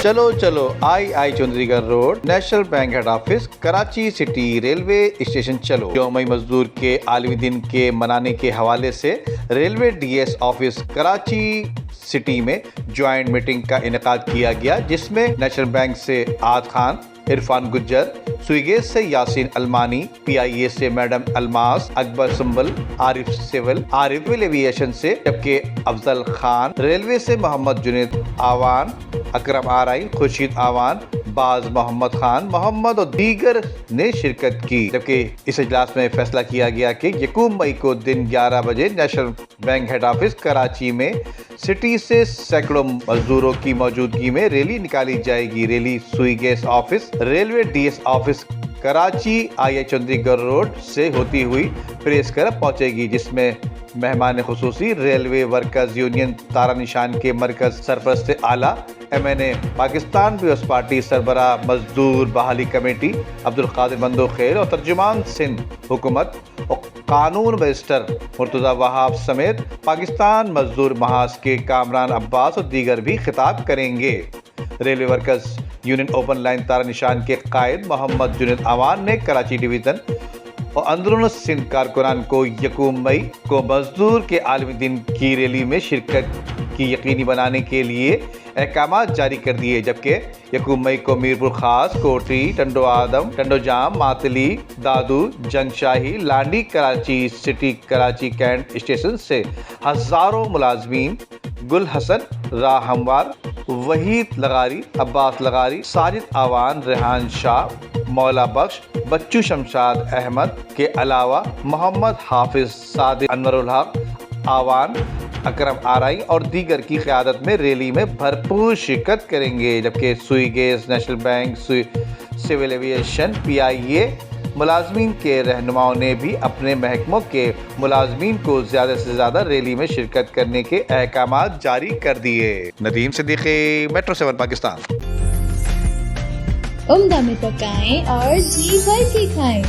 چلو چلو آئی چودھری گڑھ road National Bank head office Karachi city railway station چلو۔ یوم مزدور کے عالمی دن کے منانے کے حوالے سے railway D S office Karachi city میں جوائنٹ میٹنگ کا انعقاد کیا گیا، جس میں نیشنل بینک سے عاد خان، عرفان گجر، سوئی گیس سے یاسین المانی، پی آئی اے سے میڈم الماس، اکبر سنبل، عارف سول، عارف ایویشن سے جبکہ افضل خان، ریلوے سے محمد جنید آوان، اکرم آرائی، خورشید آوان، باز محمد خان محمد اور دیگر نے شرکت کی۔ جبکہ اس اجلاس میں فیصلہ کیا گیا کہ 1 مئی کو دن 11 بجے National Bank head office Karachi میں سٹی سے سینکڑوں مزدوروں کی موجودگی میں ریلی نکالی جائے گی۔ Rally Sui gas office, railway D S office Karachi I Chaudhry گڑھ روڈ سے ہوتی ہوئی پریس کلب پہنچے گی، جس میں مہمان خصوصی ریلوے ورکرز یونین تارا نشان کے مرکز سرپرست اعلیٰ، ایم این اے پاکستان پیپلز پارٹی سربراہ مزدور بحالی کمیٹی عبدالقادر مندوخیل اور ترجمان سندھ حکومت اور قانون بیرسٹر مرتضی وہاب سمیت پاکستان مزدور محاذ کے کامران عباس اور دیگر بھی خطاب کریں گے۔ Railway workers union open line تارا نشان کے قائد محمد جنید آوان نے کراچی ڈویژن اور اندرون سندھ کارکنان کو 1 مئی کو مزدور کے عالمی دن کی ریلی میں شرکت کی یقینی بنانے کے لیے احکامات جاری کر دیے، جبکہ 1 مئی کو میرپور خاص، کوٹی، ٹنڈو آدم، ٹنڈو جام، ماتلی، Dadu, Jang Shahi, Landhi, Karachi city, Karachi cantt station سے ہزاروں ملازمین گل حسن، راہ ہموار، وحید لغاری، عباس لغاری، ساجد آوان، ریحان شاہ، مولا بخش، بچو شمشاد احمد کے علاوہ محمد حافظ، صادق، انور الحق آوان، اکرم آرائی اور دیگر کی قیادت میں ریلی میں بھرپور شرکت کریں گے۔ جبکہ Sui gas, national bank, civil aviation, P I A ملازمین کے رہنماؤں نے بھی اپنے محکموں کے ملازمین کو زیادہ سے زیادہ ریلی میں شرکت کرنے کے احکامات جاری کر دیے۔ ندیم صدیقی، میٹرو 7 پاکستان۔ عمدہ میں پکائیں اور جی بھر کے کھائیں۔